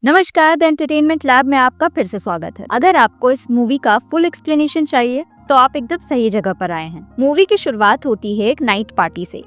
नमस्कार, the entertainment lab में आपका फिर से स्वागत है। अगर आपको इस मूवी का फुल एक्सप्लेनेशन चाहिए तो आप एकदम सही जगह पर आए हैं। मूवी की शुरुआत होती है एक नाइट पार्टी से,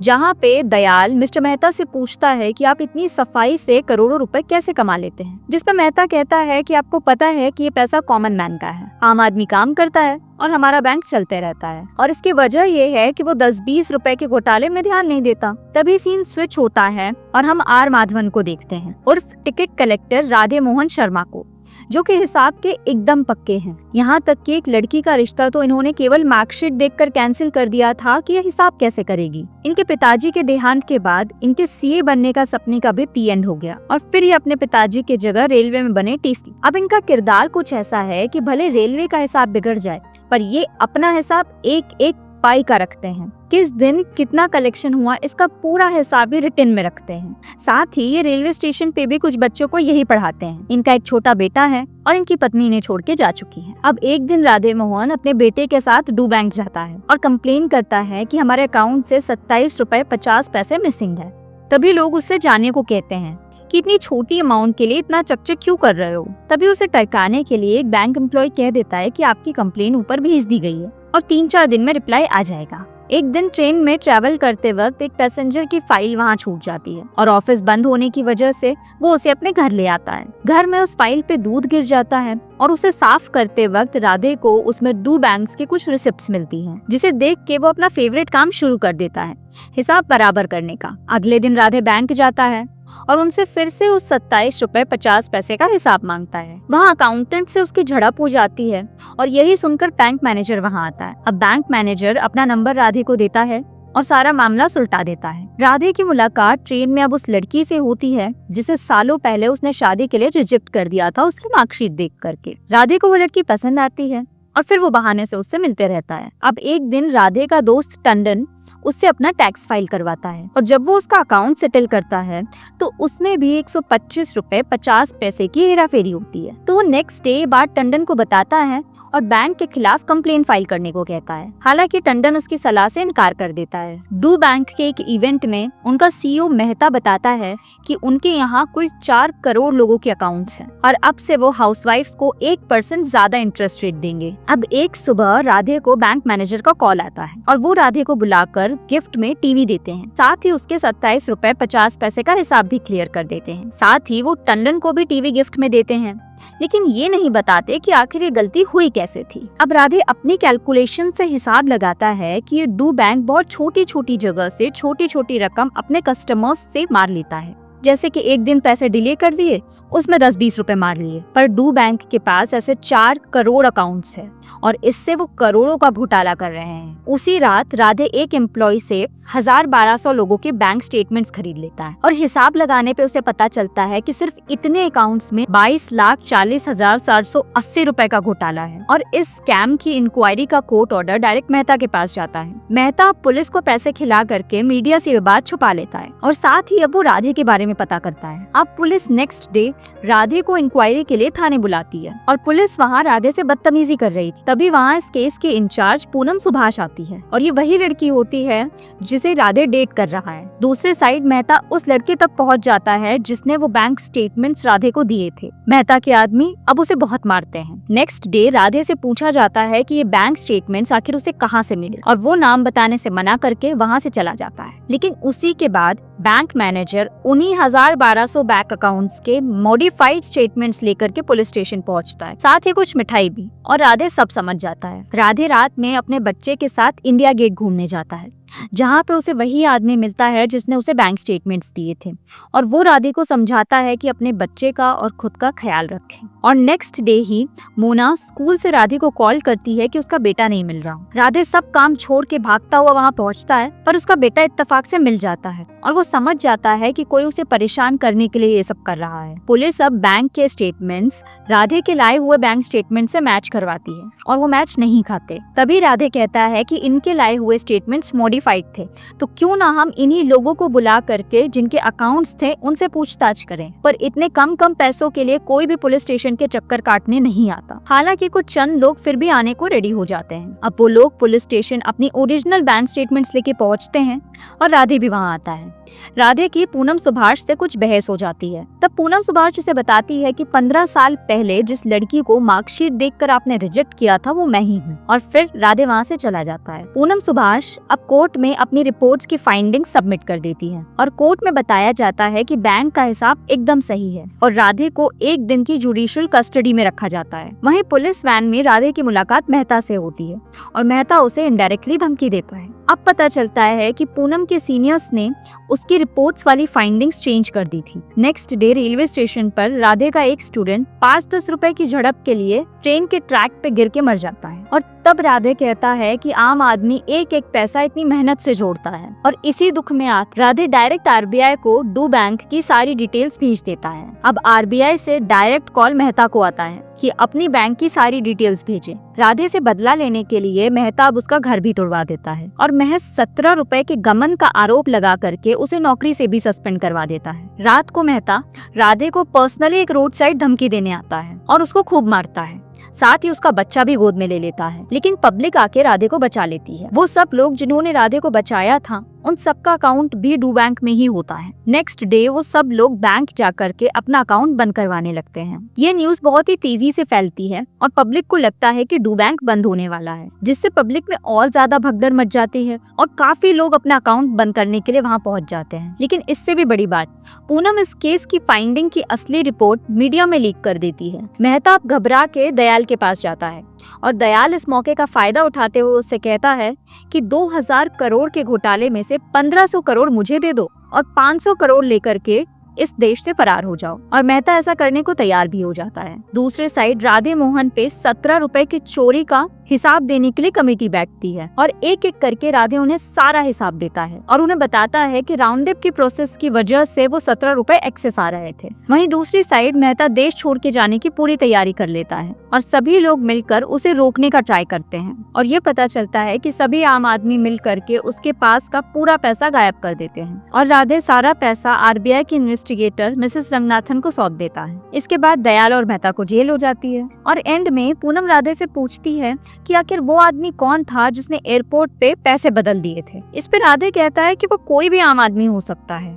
जहाँ पे दयाल मिस्टर मेहता से पूछता है कि आप इतनी सफाई से करोड़ों रुपए कैसे कमा लेते हैं, जिस पे मेहता कहता है कि आपको पता है कि ये पैसा कॉमन मैन का है, आम आदमी काम करता है और हमारा बैंक चलते रहता है, और इसकी वजह ये है कि वो 10-20 रुपए के घोटाले में ध्यान नहीं देता। तभी सीन स्विच होता है और हम आर माधवन को देखते हैं, उर्फ टिकट कलेक्टर राधे मोहन शर्मा को, जो कि हिसाब के एकदम पक्के हैं। यहाँ तक कि एक लड़की का रिश्ता तो इन्होंने केवल मार्कशीट देखकर कैंसिल कर दिया था कि यह हिसाब कैसे करेगी। इनके पिताजी के देहांत के बाद इनके सीए बनने का सपने का भी टी एंड हो गया और फिर ये अपने पिताजी की जगह रेलवे में बने टीसी। अब इनका किरदार कुछ ऐसा है कि भले रेलवे का हिसाब बिगड़ जाए पर ये अपना हिसाब एक एक पाई का रखते हैं। किस दिन कितना कलेक्शन हुआ इसका पूरा हिसाब भी रिटन में रखते हैं। साथ ही ये रेलवे स्टेशन पे भी कुछ बच्चों को यही पढ़ाते हैं। इनका एक छोटा बेटा है और इनकी पत्नी इन्हें छोड़ के जा चुकी है। अब एक दिन राधे मोहन अपने बेटे के साथ डू बैंक जाता है और कंप्लेन करता है कि हमारे अकाउंट से 27 रुपए 50 पैसे मिसिंग है। तभी लोग उससे जाने को कहते हैं कि इतनी छोटी अमाउंट के लिए इतना चकचक क्यों कर रहे हो। तभी उसे टरकाने के लिए एक बैंक एम्प्लॉय कह देता है कि आपकी कंप्लेन ऊपर भेज दी गई है और 3-4 दिन में रिप्लाई आ जाएगा। एक दिन ट्रेन में ट्रैवल करते वक्त एक पैसेंजर की फाइल वहाँ छूट जाती है और ऑफिस बंद होने की वजह से वो उसे अपने घर ले आता है। घर में उस फाइल पे दूध गिर जाता है और उसे साफ करते वक्त राधे को उसमें डू बैंक्स की कुछ रिसिप्ट्स मिलती हैं, जिसे देख के वो अपना फेवरेट काम शुरू कर देता है, हिसाब बराबर करने का। अगले दिन राधे बैंक जाता है और उनसे फिर से उस 27 रुपए 50 पैसे का हिसाब मांगता है। वहाँ अकाउंटेंट से उसकी झड़प हो जाती है और यही सुनकर बैंक मैनेजर वहाँ आता है। अब बैंक मैनेजर अपना नंबर राधे को देता है और सारा मामला सुलटा देता है। राधे की मुलाकात ट्रेन में अब उस लड़की से होती है जिसे सालों पहले उसने शादी के लिए रिजेक्ट कर दिया था उसकी मार्कशीट देख करके। राधे को वो लड़की पसंद आती है और फिर वो बहाने से उससे मिलते रहता है। अब एक दिन राधे का दोस्त टंडन उससे अपना टैक्स फाइल करवाता है और जब वो उसका अकाउंट सेटल करता है तो उसमें भी 125 रुपए 50 पैसे की हेराफेरी होती है। तो वो नेक्स्ट डे बात टंडन को बताता है और बैंक के खिलाफ कंप्लेन फाइल करने को कहता है। हालांकि टंडन उसकी सलाह से इनकार कर देता है। डू बैंक के एक इवेंट में उनका सीईओ मेहता बताता है कि उनके यहाँ कुल 4 करोड़ लोगों के अकाउंट्स हैं और अब से वो हाउसवाइफ्स को 1% ज्यादा इंटरेस्ट रेट देंगे। अब एक सुबह राधे को बैंक मैनेजर का कॉल आता है और वो राधे को बुलाकर गिफ्ट में टीवी देते हैं। साथ ही उसके 27 रुपए 50 पैसे का हिसाब भी क्लियर कर देते हैं। साथ ही वो टंडन को भी टीवी गिफ्ट में देते हैं, लेकिन ये नहीं बताते कि आखिर ये गलती हुई कैसे थी। अब राधे अपनी कैलकुलेशन से हिसाब लगाता है कि ये डू बैंक बहुत छोटी छोटी जगह से छोटी छोटी रकम अपने कस्टमर्स से मार लेता है। जैसे कि एक दिन पैसे डिले कर दिए, उसमें 10-20 रुपए मार लिए, पर डू बैंक के पास ऐसे 4 करोड़ अकाउंट्स है और इससे वो करोड़ों का घोटाला कर रहे हैं। उसी रात राधे एक एम्प्लॉय से 1200 लोगों के बैंक स्टेटमेंट्स खरीद लेता है और हिसाब लगाने पे उसे पता चलता है कि सिर्फ इतने अकाउंट्स में 22,40,780 रुपए का घोटाला है। और इस स्कैम की इंक्वायरी का कोर्ट ऑर्डर डायरेक्ट मेहता के पास जाता है। मेहता पुलिस को पैसे खिला करके मीडिया से विवाद छुपा लेता है और साथ ही अब वो राधे के बारे में पता करता है। अब पुलिस नेक्स्ट डे राधे को इंक्वायरी के लिए थाने बुलाती है और पुलिस वहाँ राधे से बदतमीजी कर रही थी। तभी वहाँ इस केस के इंचार्ज पूनम सुभाष आती है और ये वही लड़की होती है जिसे राधे डेट कर रहा है। दूसरे साइड मेहता उस लड़के तक पहुँच जाता है जिसने वो बैंक स्टेटमेंट्स राधे को दिए थे। मेहता के आदमी अब उसे बहुत मारते हैं। नेक्स्ट डे राधे से पूछा जाता है कि ये बैंक स्टेटमेंट्स आखिर उसे कहाँ से मिले और वो नाम बताने से मना करके वहाँ से चला जाता है। लेकिन उसी के बाद बैंक मैनेजर उन्हीं 1200 बैंक अकाउंट्स के मॉडिफाइड स्टेटमेंट्स लेकर के पुलिस स्टेशन पहुंचता है, साथ ही कुछ मिठाई भी, और राधे सब समझ जाता है। राधे रात में अपने बच्चे के साथ इंडिया गेट घूमने जाता है, जहाँ पे उसे वही आदमी मिलता है जिसने उसे बैंक स्टेटमेंट्स दिए थे और वो राधे को समझाता है कि अपने बच्चे का और खुद का ख्याल रखें। और नेक्स्ट डे ही मोना स्कूल से राधे को कॉल करती है कि उसका बेटा नहीं मिल रहा। राधे सब काम छोड़ के भागता हुआ वहाँ पहुँचता है पर उसका बेटा इत्तेफाक से मिल जाता है और वो समझ जाता है कि कोई उसे परेशान करने के लिए ये सब कर रहा है। पुलिस अब बैंक के स्टेटमेंट्स राधे के लाए हुए बैंक स्टेटमेंट से मैच करवाती है और वो मैच नहीं खाते। तभी राधे कहता है कि इनके लाए हुए स्टेटमेंट्स मॉडिफाइड वेरीफाइड थे, तो क्यों ना हम इन्हीं लोगों को बुला करके जिनके अकाउंट्स थे उनसे पूछताछ करें। पर इतने कम पैसों के लिए कोई भी पुलिस स्टेशन के चक्कर काटने नहीं आता। हालांकि कुछ चंद लोग फिर भी आने को रेडी हो जाते हैं। अब वो लोग पुलिस स्टेशन अपनी ओरिजिनल बैंक स्टेटमेंट्स लेके पहुंचते हैं और राधे भी वहां आता है। राधे की पूनम सुभाष से कुछ बहस हो जाती है। तब पूनम सुभाष उसे बताती है कि 15 साल पहले जिस लड़की को मार्कशीट देखकर आपने रिजेक्ट किया था वो मैं ही हूँ, और फिर राधे वहाँ से चला जाता है। पूनम सुभाष अब कोर्ट में अपनी रिपोर्ट्स की फाइंडिंग सबमिट कर देती है और कोर्ट में बताया जाता है कि बैंक का हिसाब एकदम सही है और राधे को 1 दिन की जुडिशियल कस्टडी में रखा जाता है। वहीं पुलिस वैन में राधे की मुलाकात मेहता से होती है और मेहता उसे इनडायरेक्टली धमकी देता है। अब पता चलता है कि पूनम के सीनियर्स ने उसकी रिपोर्ट्स वाली फाइंडिंग्स चेंज कर दी थी। नेक्स्ट डे रेलवे स्टेशन पर राधे का एक स्टूडेंट 5-10 रुपए की झड़प के लिए ट्रेन के ट्रैक पे गिर के मर जाता है और तब राधे कहता है कि आम आदमी एक एक पैसा इतनी मेहनत से जोड़ता है, और इसी दुख में आकर राधे डायरेक्ट आरबीआई को डू बैंक की सारी डिटेल्स भेज देता है। अब आरबीआई से डायरेक्ट कॉल मेहता को आता है कि अपनी बैंक की सारी डिटेल्स भेजे। राधे से बदला लेने के लिए मेहता अब उसका घर भी तोड़वा देता है और महज 17 रुपए के गमन का आरोप लगा करके उसे नौकरी से भी सस्पेंड करवा देता है। रात को मेहता राधे को पर्सनली एक रोड साइड धमकी देने आता है और उसको खूब मारता है, साथ ही उसका बच्चा भी गोद में ले लेता है। लेकिन पब्लिक आके राधे को बचा लेती है। वो सब लोग जिन्होंने राधे को बचाया था उन सबका अकाउंट भी डू बैंक में ही होता है। नेक्स्ट डे वो सब लोग बैंक जाकर के अपना अकाउंट बंद करवाने लगते हैं। ये न्यूज बहुत ही तेजी से फैलती है और पब्लिक को लगता है कि डू बैंक बंद होने वाला है, जिससे पब्लिक में और ज्यादा भगदड़ मच जाती है और काफी लोग अपना अकाउंट बंद करने के लिए वहाँ पहुँच जाते हैं। लेकिन इससे भी बड़ी बात, पूनम इस केस की फाइंडिंग की असली रिपोर्ट मीडिया में लीक कर देती है। मेहता घबरा के दयाल के पास जाता है और दयाल इस मौके का फायदा उठाते हुए उससे कहता है कि 2000 करोड़ के घोटाले में से 1500 करोड़ मुझे दे दो और 500 करोड़ लेकर के इस देश से फरार हो जाओ। और मेहता ऐसा करने को तैयार भी हो जाता है। दूसरे साइड राधे मोहन पे 17 रुपए की चोरी का हिसाब देने के लिए कमेटी बैठती है और एक एक करके राधे उन्हें सारा हिसाब देता है और उन्हें बताता है कि राउंड अप की प्रोसेस की वजह से वो 17 रुपए एक्सेस आ रहे थे। वहीं दूसरी साइड मेहता देश छोड़ के जाने की पूरी तैयारी कर लेता है और सभी लोग मिलकर उसे रोकने का ट्राई करते हैं और ये पता चलता है कि सभी आम आदमी मिल करके उसके पास का पूरा पैसा गायब कर देते हैं और राधे सारा पैसा आरबीआई की इन्वेस्टिगेटर मिसेस रंगनाथन को सौंप देता है। इसके बाद दयाल और मेहता को जेल हो जाती है और एंड में पूनम राधे से पूछती है कि आखिर वो आदमी कौन था जिसने एयरपोर्ट पे पैसे बदल दिए थे। इस पे राधे कहता है कि वो कोई भी आम आदमी हो सकता है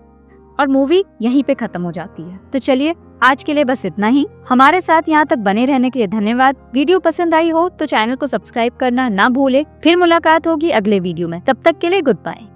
और मूवी यहीं पे खत्म हो जाती है। तो चलिए आज के लिए बस इतना ही। हमारे साथ यहाँ तक बने रहने के लिए धन्यवाद। वीडियो पसंद आई हो तो चैनल को सब्सक्राइब करना ना भूले। फिर मुलाकात होगी अगले वीडियो में, तब तक के लिए गुड बाय।